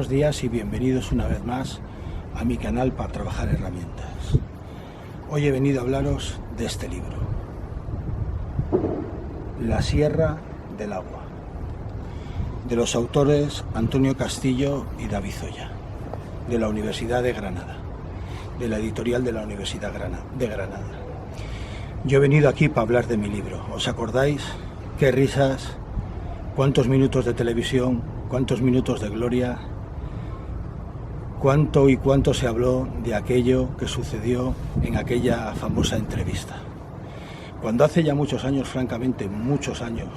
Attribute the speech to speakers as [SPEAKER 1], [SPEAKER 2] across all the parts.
[SPEAKER 1] buenos días y bienvenidos una vez más a mi canal para trabajar herramientas. Hoy he venido a hablaros de este libro, La Sierra del Agua, de los autores Antonio Castillo y David Zoya, de la Universidad de Granada, de la editorial de la Universidad de Granada. Yo he venido aquí para hablar de mi libro. ¿Os acordáis? Qué risas, cuántos minutos de televisión, cuántos minutos de gloria, cuánto se habló de aquello que sucedió en aquella famosa entrevista. Cuando hace ya muchos años, francamente muchos años,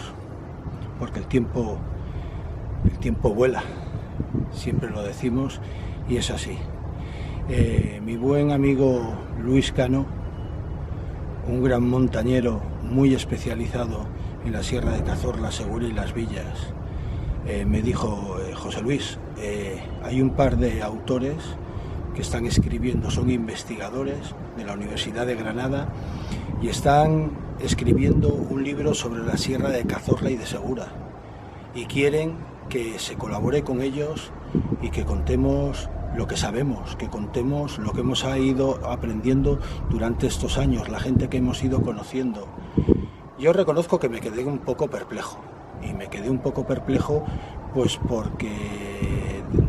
[SPEAKER 1] porque el tiempo vuela, siempre lo decimos y es así. Mi buen amigo Luis Cano, un gran montañero muy especializado en la Sierra de Cazorla, Segura y Las Villas, me dijo: José Luis, hay un par de autores que están escribiendo, son investigadores de la Universidad de Granada y están escribiendo un libro sobre la Sierra de Cazorla y de Segura y quieren que se colabore con ellos y que contemos lo que sabemos, que contemos lo que hemos ido aprendiendo durante estos años, la gente que hemos ido conociendo. Yo reconozco que me quedé un poco perplejo, y me quedé un poco perplejo pues porque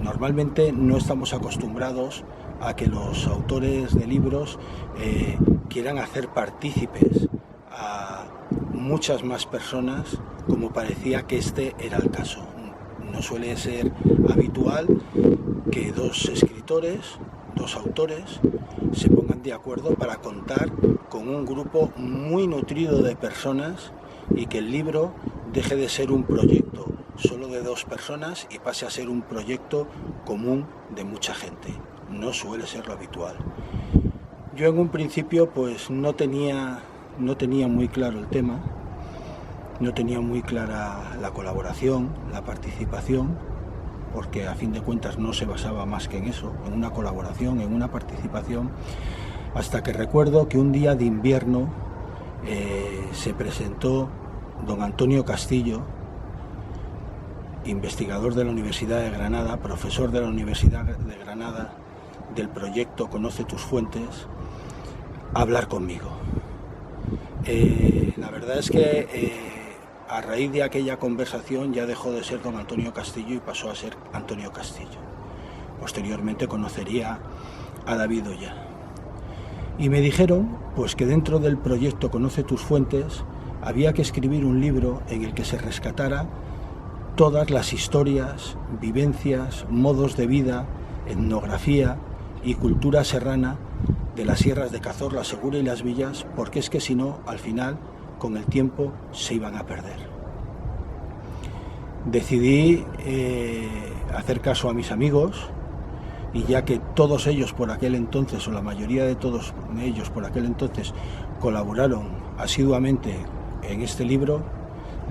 [SPEAKER 1] normalmente no estamos acostumbrados a que los autores de libros quieran hacer partícipes a muchas más personas, como parecía que este era el caso. No suele ser habitual que dos escritores, dos autores, se pongan de acuerdo para contar con un grupo muy nutrido de personas y que el libro deje de ser un proyecto solo de dos personas y pase a ser un proyecto común de mucha gente. No suele ser lo habitual. Yo en un principio pues no tenía muy claro el tema, no tenía muy clara la colaboración, la participación, porque a fin de cuentas no se basaba más que en eso, en una colaboración, en una participación, hasta que recuerdo que un día de invierno se presentó don Antonio Castillo, investigador de la Universidad de Granada, profesor de la Universidad de Granada, del proyecto Conoce tus fuentes, a hablar conmigo. La verdad es que a raíz de aquella conversación ya dejó de ser don Antonio Castillo y pasó a ser Antonio Castillo. Posteriormente conocería a David Zoya. Y me dijeron pues que dentro del proyecto Conoce tus fuentes había que escribir un libro en el que se rescatara todas las historias, vivencias, modos de vida, etnografía y cultura serrana de las sierras de Cazorla, Segura y Las Villas, porque es que si no, al final, con el tiempo, se iban a perder. Decidí hacer caso a mis amigos, y ya que todos ellos por aquel entonces, o la mayoría de todos ellos por aquel entonces, colaboraron asiduamente en este libro,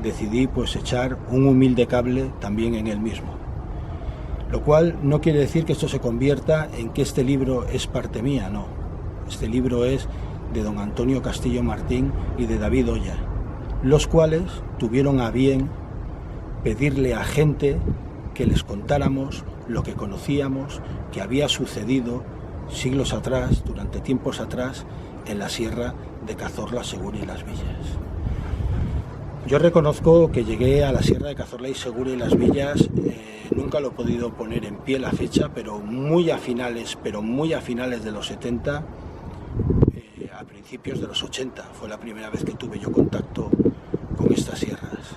[SPEAKER 1] decidí pues echar un humilde cable también en él mismo. Lo cual no quiere decir que esto se convierta en que este libro es parte mía, no. Este libro es de don Antonio Castillo Martín y de David Zoya, los cuales tuvieron a bien pedirle a gente que les contáramos lo que conocíamos, que había sucedido siglos atrás, durante tiempos atrás, en la Sierra de Cazorla, Segura y Las Villas. Yo reconozco que llegué a la Sierra de Cazorla y Segura y Las Villas, nunca lo he podido poner en pie la fecha, pero muy a finales de los 70, a principios de los 80, fue la primera vez que tuve yo contacto con estas sierras.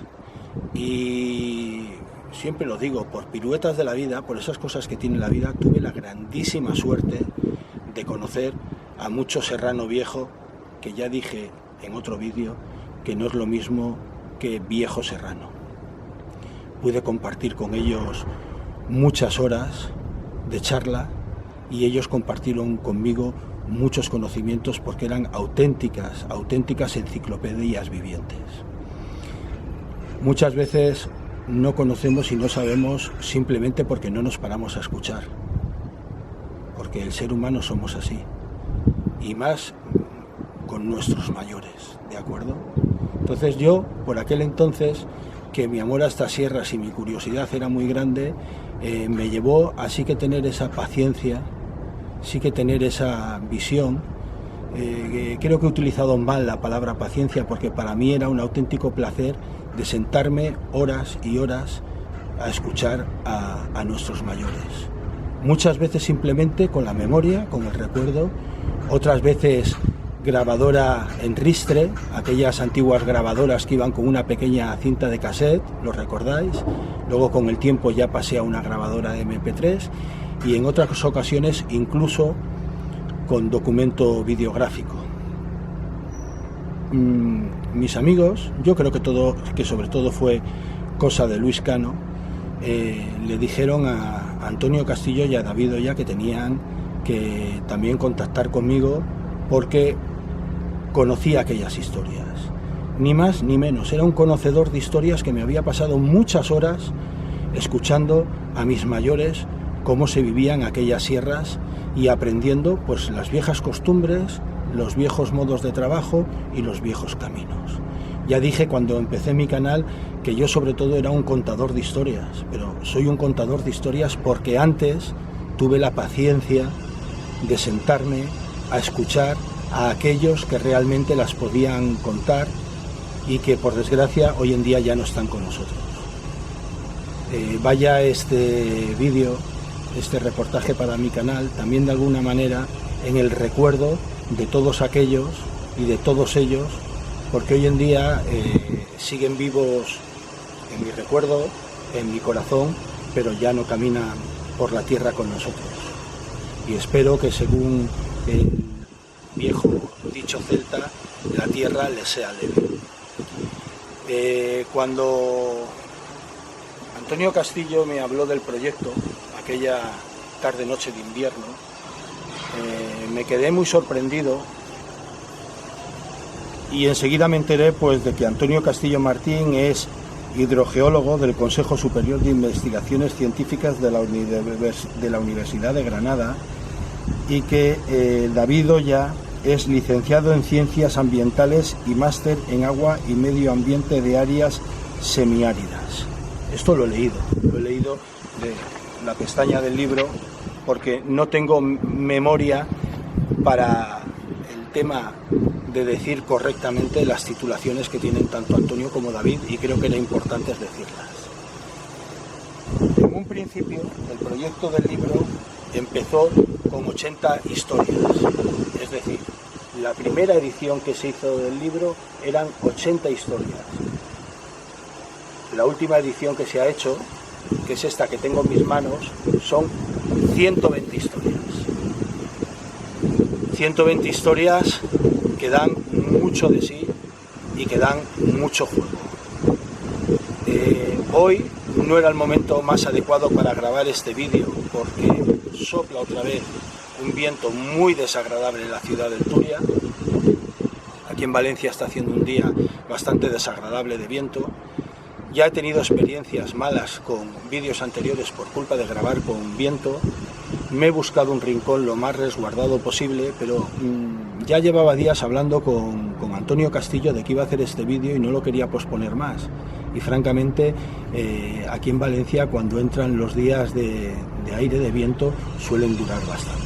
[SPEAKER 1] Y siempre lo digo, por piruetas de la vida, por esas cosas que tiene la vida, tuve la grandísima suerte de conocer a mucho serrano viejo, que ya dije en otro vídeo que no es lo mismo que viejo serrano. Pude compartir con ellos muchas horas de charla y ellos compartieron conmigo muchos conocimientos porque eran auténticas enciclopedias vivientes. Muchas veces no conocemos y no sabemos simplemente porque no nos paramos a escuchar, porque el ser humano somos así, y más con nuestros mayores, ¿de acuerdo? Entonces yo, por aquel entonces, que mi amor a estas sierras y mi curiosidad era muy grande, me llevó a sí que tener esa paciencia, sí que tener esa visión. Creo que he utilizado mal la palabra paciencia, porque para mí era un auténtico placer de sentarme horas y horas a escuchar a nuestros mayores. Muchas veces simplemente con la memoria, con el recuerdo, otras veces grabadora en ristre, aquellas antiguas grabadoras que iban con una pequeña cinta de cassette, ¿lo recordáis? Luego con el tiempo ya pasé a una grabadora de MP3 y en otras ocasiones incluso con documento videográfico. Mis amigos, yo creo que sobre todo fue cosa de Luis Cano, le dijeron a Antonio Castillo y a David Oya que tenían que también contactar conmigo porque conocía aquellas historias. Ni más ni menos, era un conocedor de historias que me había pasado muchas horas escuchando a mis mayores cómo se vivían aquellas sierras y aprendiendo pues las viejas costumbres, los viejos modos de trabajo y los viejos caminos. Ya dije cuando empecé mi canal que yo sobre todo era un contador de historias, pero soy un contador de historias porque antes tuve la paciencia de sentarme a escuchar a aquellos que realmente las podían contar y que por desgracia hoy en día ya no están con nosotros. Vaya este vídeo, este reportaje para mi canal, también de alguna manera en el recuerdo de todos aquellos y de todos ellos, porque hoy en día siguen vivos en mi recuerdo, en mi corazón, pero ya no caminan por la tierra con nosotros. Y espero que, según el viejo dicho celta, la tierra les sea leve. Cuando Antonio Castillo me habló del proyecto, aquella tarde-noche de invierno, me quedé muy sorprendido y enseguida me enteré pues de que Antonio Castillo Martín es hidrogeólogo del Consejo Superior de Investigaciones Científicas de la Universidad de Granada y que David Oya es licenciado en Ciencias Ambientales y máster en Agua y Medio Ambiente de áreas semiáridas. Esto lo he leído de la pestaña del libro porque no tengo memoria para el tema de decir correctamente las titulaciones que tienen tanto Antonio como David y creo que era importante decirlas. En un principio el proyecto del libro empezó con 80 historias, es decir, la primera edición que se hizo del libro eran 80 historias. La última edición que se ha hecho, que es esta que tengo en mis manos, son 120 historias. 120 historias que dan mucho de sí y que dan mucho juego. Hoy no era el momento más adecuado para grabar este vídeo porque sopla otra vez un viento muy desagradable en la ciudad del Turia. Aquí en Valencia está haciendo un día bastante desagradable de viento. Ya he tenido experiencias malas con vídeos anteriores por culpa de grabar con viento. Me he buscado un rincón lo más resguardado posible, pero ya llevaba días hablando con Antonio Castillo de que iba a hacer este vídeo y no lo quería posponer más. Y francamente, aquí en Valencia, cuando entran los días de aire, de viento, suelen durar bastante.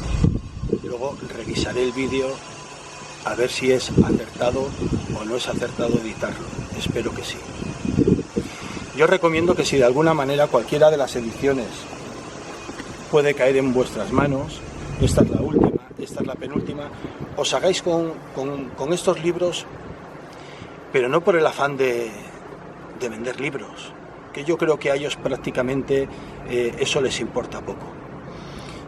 [SPEAKER 1] Luego revisaré el vídeo a ver si es acertado o no es acertado editarlo. Espero que sí. Yo recomiendo que si de alguna manera cualquiera de las ediciones puede caer en vuestras manos, esta es la última, esta es la penúltima, os hagáis con estos libros, pero no por el afán de vender libros, que yo creo que a ellos prácticamente eso les importa poco.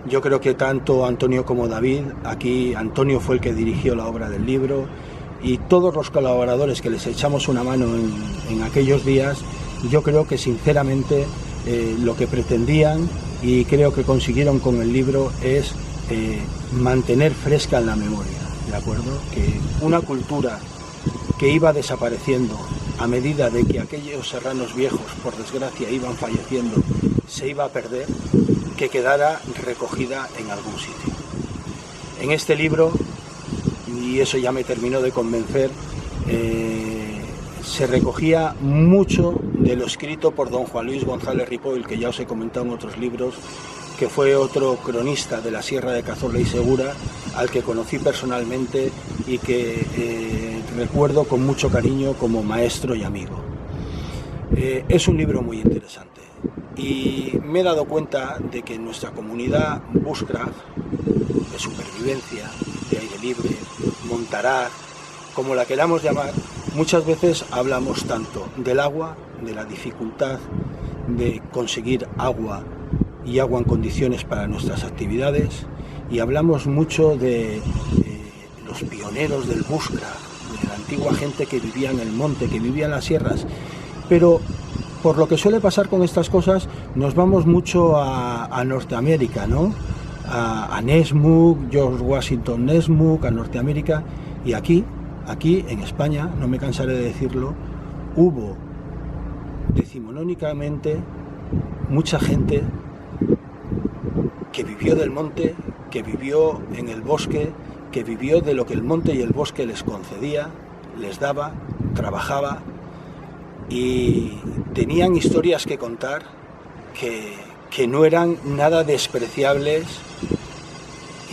[SPEAKER 1] Yo creo que tanto Antonio como David, aquí Antonio fue el que dirigió la obra del libro, y todos los colaboradores que les echamos una mano en aquellos días, yo creo que sinceramente lo que pretendían y creo que consiguieron con el libro es mantener fresca en la memoria, ¿de acuerdo? Que una cultura que iba desapareciendo a medida de que aquellos serranos viejos, por desgracia, iban falleciendo, se iba a perder, que quedara recogida en algún sitio. En este libro, y eso ya me terminó de convencer, se recogía mucho de lo escrito por don Juan Luis González Ripoll, que ya os he comentado en otros libros, que fue otro cronista de la Sierra de Cazorla y Segura, al que conocí personalmente y que recuerdo con mucho cariño como maestro y amigo. Es un libro muy interesante y me he dado cuenta de que en nuestra comunidad bushcraft, de supervivencia, de aire libre, montaraz, como la queramos llamar, muchas veces hablamos tanto del agua, de la dificultad de conseguir agua y agua en condiciones para nuestras actividades, y hablamos mucho de los pioneros del bushcraft, de la antigua gente que vivía en el monte, que vivía en las sierras, pero por lo que suele pasar con estas cosas nos vamos mucho a Norteamérica, ¿no? A Nessmuk, George Washington Nessmuk, a Norteamérica, y aquí en España, no me cansaré de decirlo, hubo decimonónicamente mucha gente que vivió del monte, que vivió en el bosque, que vivió de lo que el monte y el bosque les concedía, les daba, trabajaba, y tenían historias que contar que no eran nada despreciables,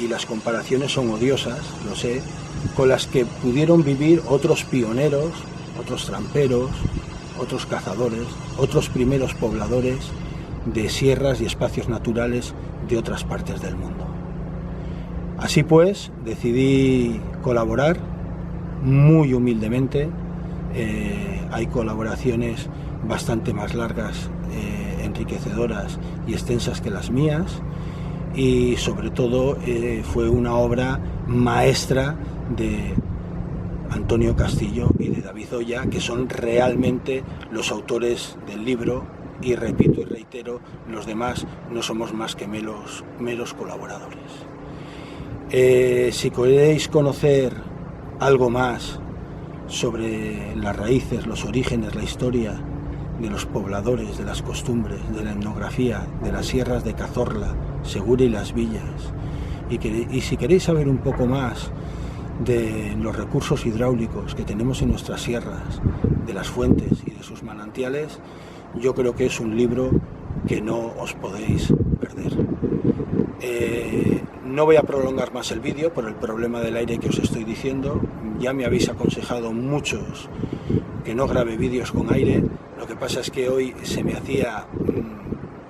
[SPEAKER 1] y las comparaciones son odiosas, lo sé, con las que pudieron vivir otros pioneros, otros tramperos, otros cazadores, otros primeros pobladores de sierras y espacios naturales de otras partes del mundo. Así pues, decidí colaborar muy humildemente. Hay colaboraciones bastante más largas, enriquecedoras y extensas que las mías, y sobre todo fue una obra maestra de Antonio Castillo y de David Oya, que son realmente los autores del libro, y repito y reitero, los demás no somos más que meros colaboradores. Si queréis conocer algo más sobre las raíces, los orígenes, la historia de los pobladores, de las costumbres, de la etnografía, de las sierras de Cazorla, Segura y Las Villas, y si queréis saber un poco más de los recursos hidráulicos que tenemos en nuestras sierras, de las fuentes y de sus manantiales, yo creo que es un libro que no os podéis perder. No voy a prolongar más el vídeo por el problema del aire que os estoy diciendo. Ya me habéis aconsejado muchos que no grabe vídeos con aire. Lo que pasa es que hoy se me hacía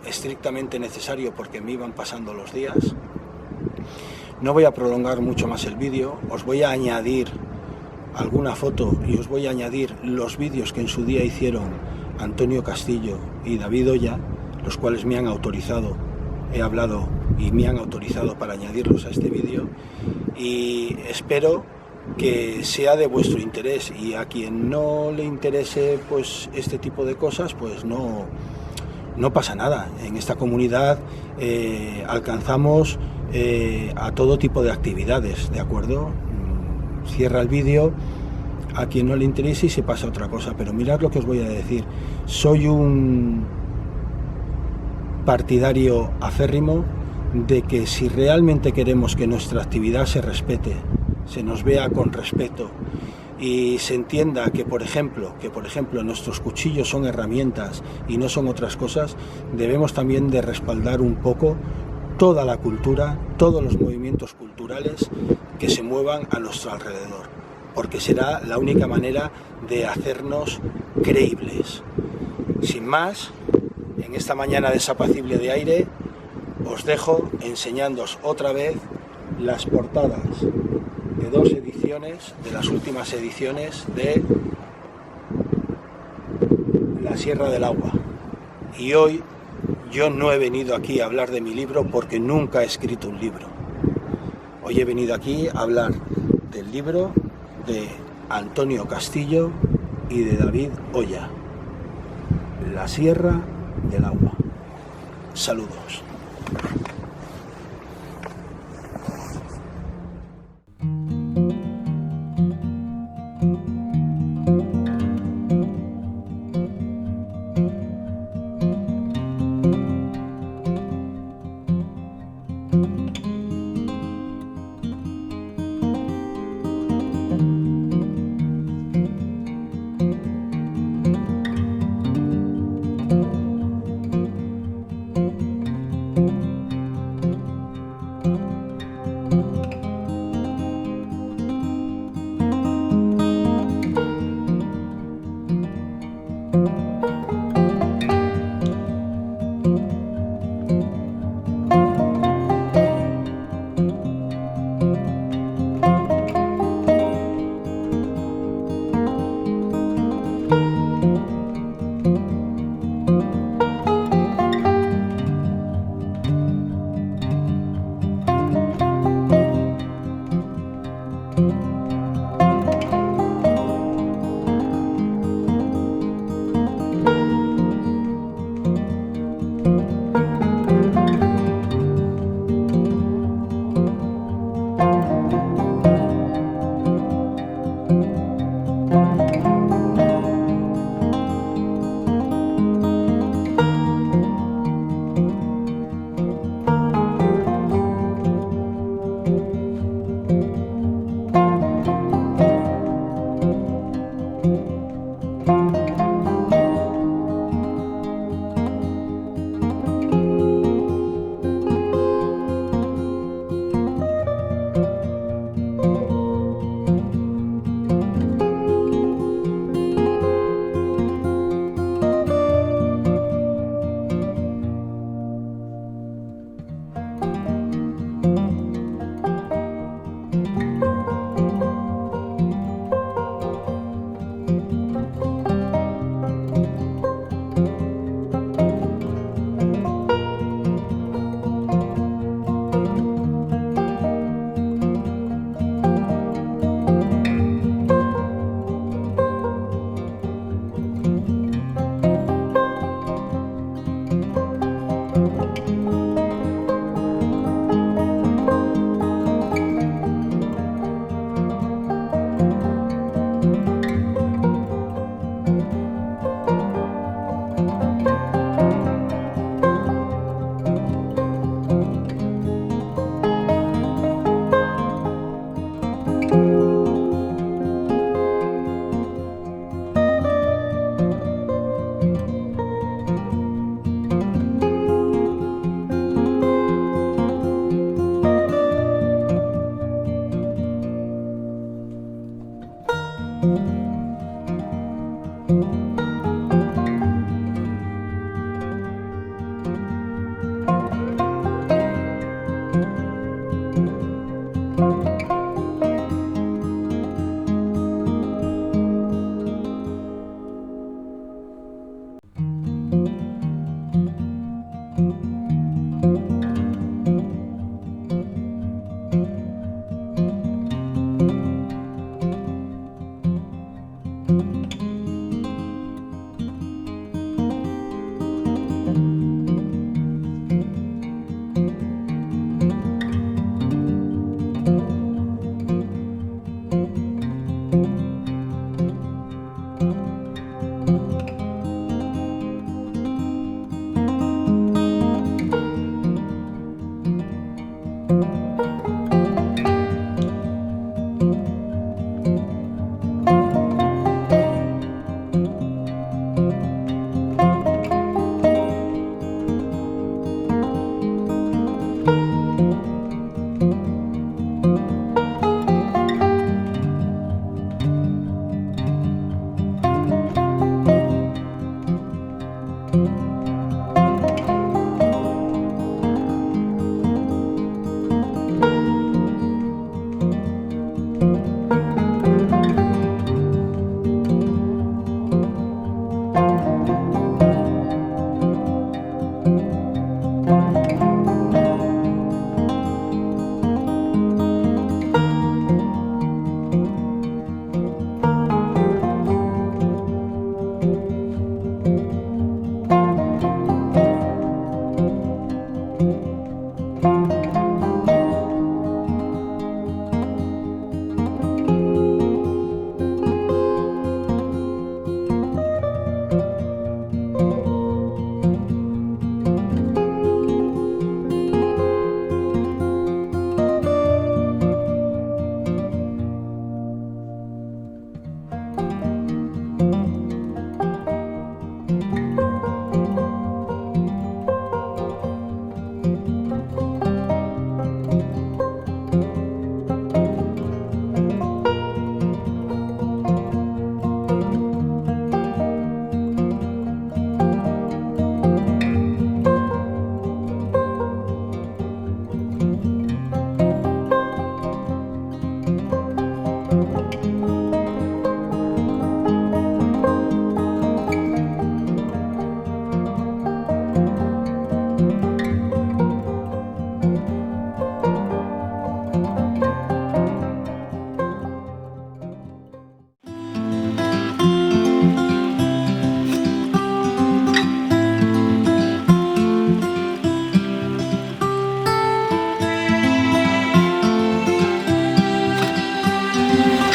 [SPEAKER 1] estrictamente necesario porque me iban pasando los días. No voy a prolongar mucho más el vídeo. Os voy a añadir alguna foto y os voy a añadir los vídeos que en su día hicieron Antonio Castillo y David Oya, los cuales me han autorizado, he hablado y me han autorizado para añadirlos a este vídeo, y espero que sea de vuestro interés, y a quien no le interese pues este tipo de cosas, pues no pasa nada. En esta comunidad alcanzamos a todo tipo de actividades, ¿de acuerdo? Cierra el vídeo a quien no le interese y se pasa a otra cosa, pero mirad lo que os voy a decir. Soy un partidario acérrimo de que si realmente queremos que nuestra actividad se respete, se nos vea con respeto y se entienda que por ejemplo nuestros cuchillos son herramientas y no son otras cosas, debemos también de respaldar un poco toda la cultura, todos los movimientos culturales que se muevan a nuestro alrededor, porque será la única manera de hacernos creíbles. Sin más, en esta mañana desapacible de aire, os dejo enseñándoos otra vez las portadas de 2 ediciones, de las últimas ediciones de La Sierra del Agua. Y hoy yo no he venido aquí a hablar de mi libro porque nunca he escrito un libro. Hoy he venido aquí a hablar del libro de Antonio Castillo y de David Oya, La Sierra del Agua. Saludos.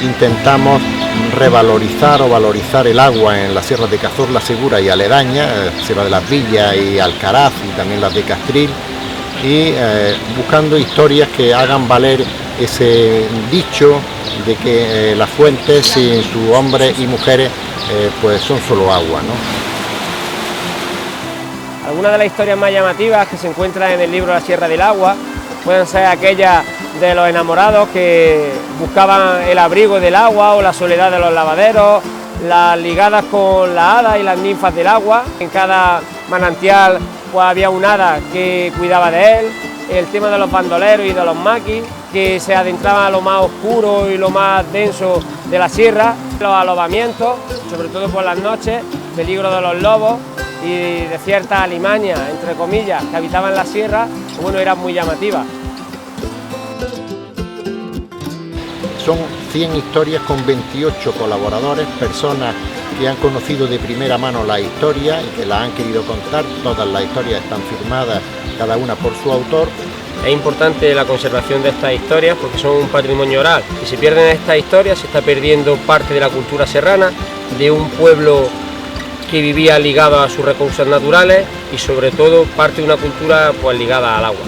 [SPEAKER 2] intentamos revalorizar o valorizar el agua en las sierras de Cazorla Segura y aledaña, Sierra de las Villas y Alcaraz y también las de Castril, y buscando historias que hagan valer ese dicho de que las fuentes sin sus hombres y mujeres pues son solo agua, ¿no?
[SPEAKER 3] Algunas de las historias más llamativas que se encuentran en el libro La Sierra del Agua pueden ser aquellas de los enamorados que buscaban el abrigo del agua o la soledad de los lavaderos, las ligadas con las hadas y las ninfas del agua. En cada manantial pues había un hada que cuidaba de él, el tema de los bandoleros y de los maquis, que se adentraban a lo más oscuro y lo más denso de la sierra, los alojamientos, sobre todo por las noches, peligro de los lobos y de ciertas alimañas, entre comillas, que habitaban la sierra, bueno, eran muy llamativas.
[SPEAKER 2] Son 100 historias con 28 colaboradores, personas que han conocido de primera mano la historia y que la han querido contar. Todas las historias están firmadas, cada una por su autor.
[SPEAKER 3] Es importante la conservación de estas historias porque son un patrimonio oral. Si se pierden estas historias, se está perdiendo parte de la cultura serrana, de un pueblo que vivía ligado a sus recursos naturales y sobre todo parte de una cultura pues ligada al agua.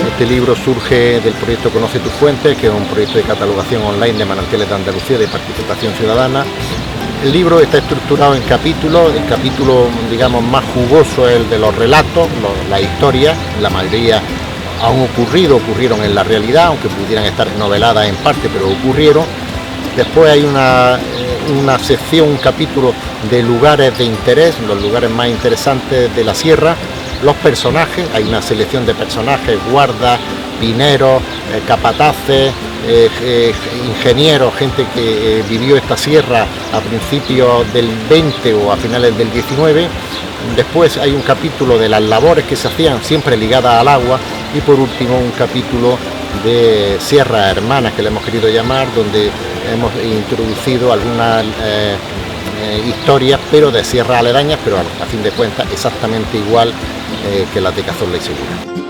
[SPEAKER 2] Este libro surge del proyecto Conoce tus fuentes, que es un proyecto de catalogación online de manantiales de Andalucía de participación ciudadana. El libro está estructurado en capítulos. El capítulo, digamos, más jugoso es el de los relatos, las historias. La mayoría ocurrieron en la realidad, aunque pudieran estar noveladas en parte, pero ocurrieron. Después hay una sección, un capítulo de lugares de interés, los lugares más interesantes de la sierra. Los personajes, hay una selección de personajes, guardas, pineros, capataces, ingenieros, gente que vivió esta sierra a principios del 20 o a finales del 19. Después hay un capítulo de las labores que se hacían, siempre ligadas al agua, y por último un capítulo de Sierras Hermanas, que le hemos querido llamar, donde hemos introducido algunas historias, pero de sierras aledañas, pero a fin de cuentas exactamente igual que las de Cazorla y Segura.